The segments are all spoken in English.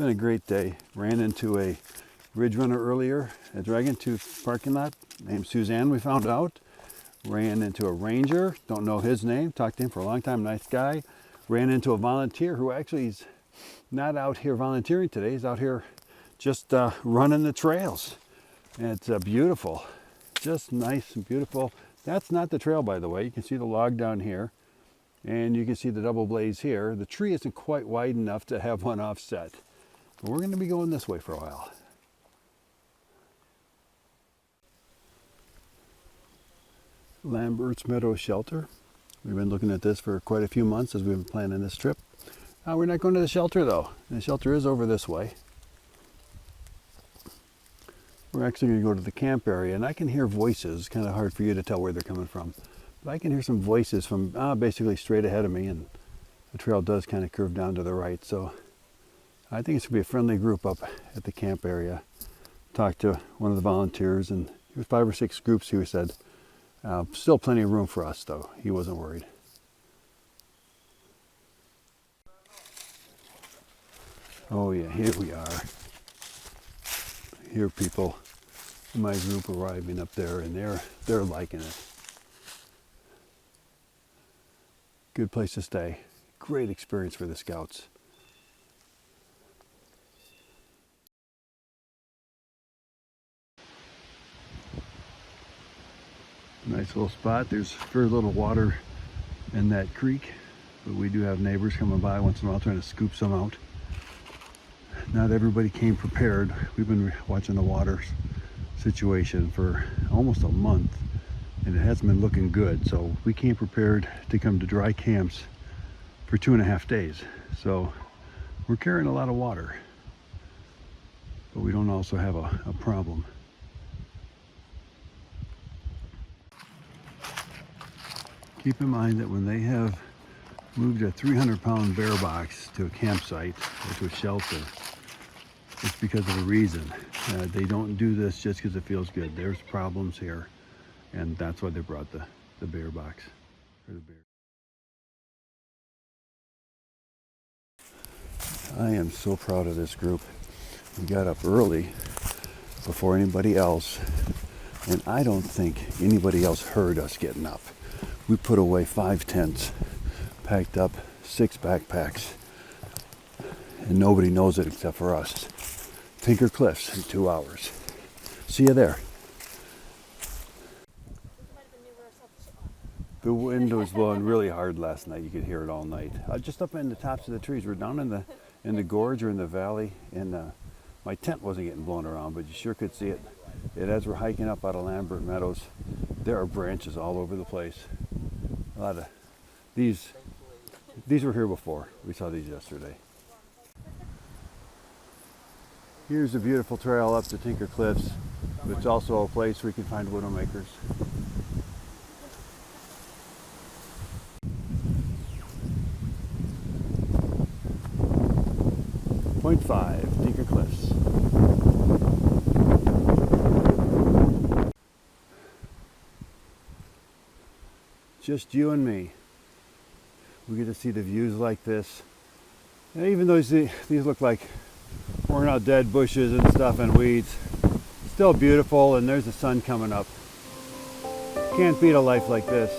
been a great day. Ran into a ridge runner earlier at Dragon Tooth parking lot named Suzanne, we found out. Ran into a ranger, don't know his name, talked to him for a long time, nice guy. Ran into a volunteer who actually is not out here volunteering today, he's out here just running the trails. And it's beautiful, just nice and beautiful. That's not the trail, by the way. You can see the log down here and you can see the double blaze here. The tree isn't quite wide enough to have one offset. But we're going to be going this way for a while. Lambert's Meadow Shelter. We've been looking at this for quite a few months as we've been planning this trip. We're not going to the shelter though. The shelter is over this way. We're actually going to go to the camp area, and I can hear voices. It's kind of hard for you to tell where they're coming from. But I can hear some voices from basically straight ahead of me, and the trail does kind of curve down to the right. So I think it's going to be a friendly group up at the camp area. Talked to one of the volunteers, and there was 5 or 6 groups, he said. Still plenty of room for us, though. He wasn't worried. Oh yeah, here we are. Here people in my group arriving up there, and they're liking it. Good place to stay. Great experience for the scouts. Nice little spot. There's very little water in that creek, but we do have neighbors coming by once in a while trying to scoop some out. Not everybody came prepared. We've been watching the water situation for almost a month, and it hasn't been looking good. So we came prepared to come to dry camps for 2.5 days. So we're carrying a lot of water, but we don't also have a problem. Keep in mind that when they have moved a 300-pound bear box to a campsite or to a shelter, it's because of a reason. They don't do this just because it feels good. There's problems here, and that's why they brought the bear box. Or the bear. I am so proud of this group. We got up early before anybody else, and I don't think anybody else heard us getting up. We put away 5 tents, packed up 6 backpacks, and nobody knows it except for us. Tinker Cliffs in 2 hours. See you there. The wind was blowing really hard last night. You could hear it all night. Just up in the tops of the trees. We're down in the gorge or in the valley, and my tent wasn't getting blown around, but you sure could see it. As we're hiking up out of Lambert Meadows, there are branches all over the place. A lot of these were here before. We saw these yesterday. Here's a beautiful trail up to Tinker Cliffs. It's also a place where you can find widowmakers. Point 5, Tinker Cliffs. Just you and me. We get to see the views like this. And even though these look like worn out dead bushes and stuff and weeds, still beautiful, and there's the sun coming up. Can't beat a life like this.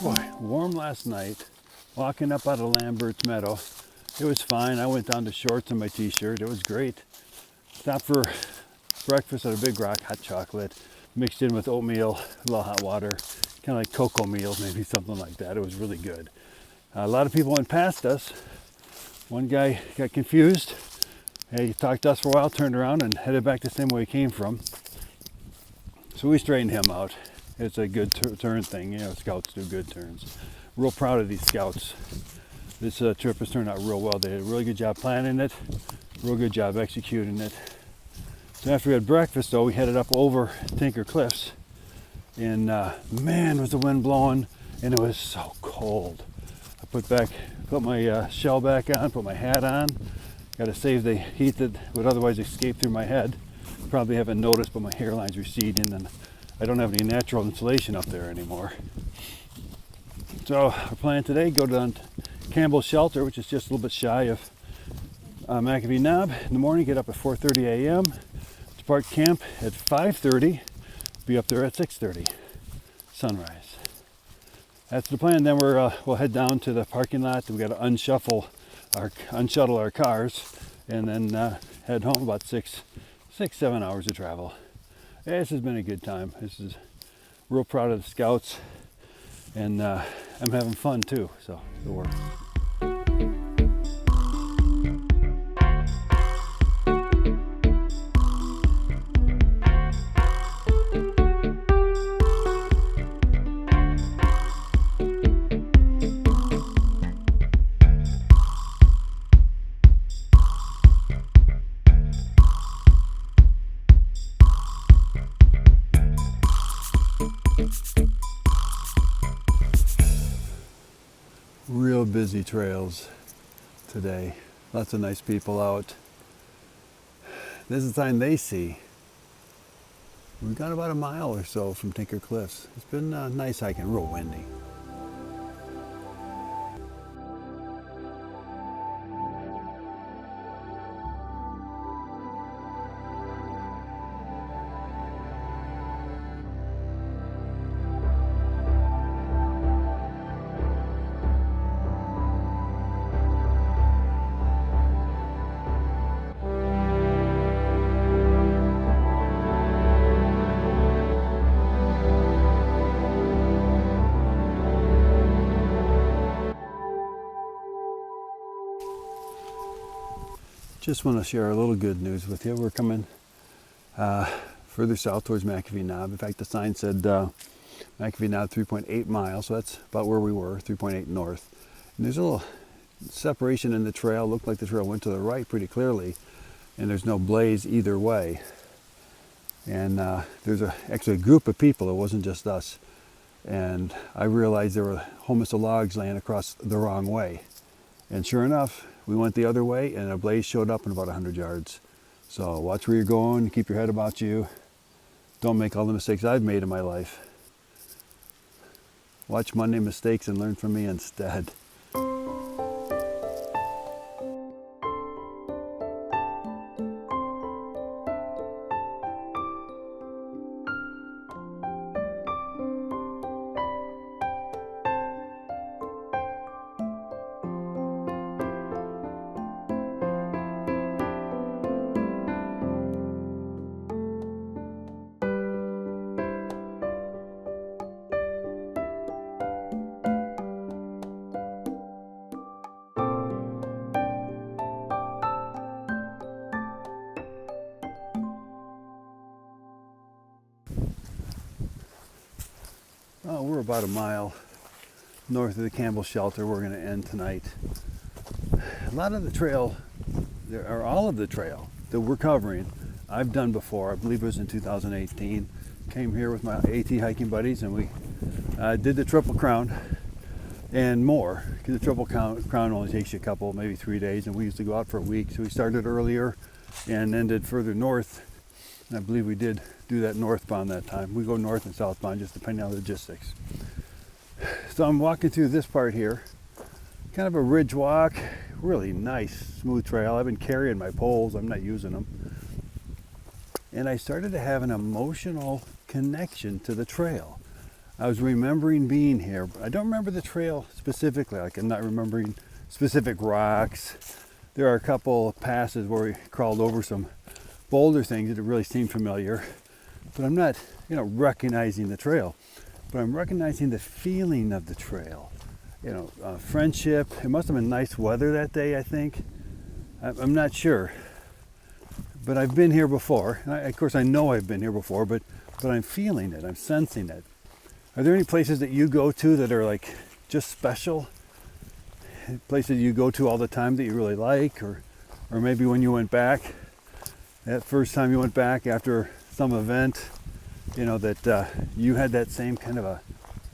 Boy, warm last night, walking up out of Lambert's Meadow. It was fine. I went down to shorts and my t-shirt. It was great. Stopped for breakfast at a Big Rock, hot chocolate, mixed in with oatmeal, a little hot water, kind of like cocoa meal, maybe something like that. It was really good. A lot of people went past us. One guy got confused. He talked to us for a while, turned around and headed back the same way he came from. So we straightened him out. It's a good turn thing. You know, scouts do good turns. Real proud of these scouts. This trip has turned out real well. They did a really good job planning it, real good job executing it. So after we had breakfast, though, we headed up over Tinker Cliffs. And man, was the wind blowing, and it was so cold. I put my shell back on, put my hat on. Got to save the heat that would otherwise escape through my head. Probably haven't noticed, but my hairline's receding, and I don't have any natural insulation up there anymore. So our plan today, go down to Campbell's Shelter, which is just a little bit shy of McAfee Knob in the morning, get up at 4:30 a.m., depart camp at 5:30, be up there at 6:30, sunrise. That's the plan. Then we'll head down to the parking lot. We got to unshuttle our cars, and then head home. About 6-7 hours of travel. This has been a good time. Real proud of the scouts, and I'm having fun too. So it works. Real busy trails today. Lots of nice people out. This is the time they see. We've got about a mile or so from Tinker Cliffs. It's been nice hiking, real windy. Just want to share a little good news with you. We're coming further south towards McAfee Knob. In fact, the sign said McAfee Knob 3.8 miles, so that's about where we were, 3.8 north. And there's a little separation in the trail. Looked like the trail went to the right pretty clearly, and there's no blaze either way. And there's actually a group of people. It wasn't just us. And I realized there were whole mess of logs laying across the wrong way. And sure enough, we went the other way, and a blaze showed up in about 100 yards. So watch where you're going, keep your head about you. Don't make all the mistakes I've made in my life. Watch Monday mistakes and learn from me instead. Oh, we're about a mile north of the Campbell Shelter. We're going to end tonight. A lot of the trail, all of the trail that we're covering, I've done before. I believe it was in 2018. Came here with my AT hiking buddies, and we did the Triple Crown and more. Because the Triple Crown only takes you a couple, maybe 3 days, and we used to go out for a week. So we started earlier and ended further north. And I believe we did do that northbound that time. We go north and southbound, just depending on logistics. So I'm walking through this part here, kind of a ridge walk, really nice, smooth trail. I've been carrying my poles, I'm not using them. And I started to have an emotional connection to the trail. I was remembering being here, but I don't remember the trail specifically. Like I'm not remembering specific rocks. There are a couple of passes where we crawled over some boulder things that really seemed familiar, but I'm not, recognizing the trail. But I'm recognizing the feeling of the trail. Friendship. It must have been nice weather that day, I think. I'm not sure, but I've been here before. Of course, I know I've been here before, but I'm feeling it. I'm sensing it. Are there any places that you go to that are like just special? Places you go to all the time that you really like, or maybe when you went back, that first time you went back after some event, that you had that same kind of a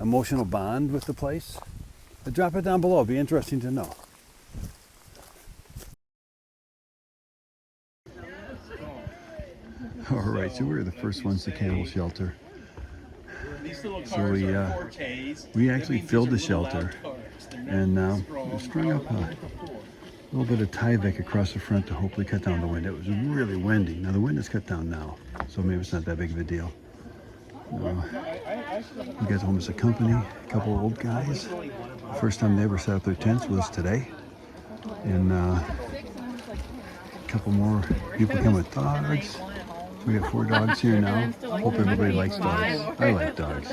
emotional bond with the place? Drop it down below. It'd be interesting to know. All right, so we were the first ones to camel shelter. So we actually filled the shelter, and we strung up a little bit of Tyvek across the front to hopefully cut down the wind. It was really windy. Now the wind is cut down now, so maybe it's not that big of a deal. We got home as a company, a couple of old guys. The first time they ever set up their tents was today, and a couple more people come with dogs. So we got 4 dogs here now. Hope everybody likes dogs. I like dogs.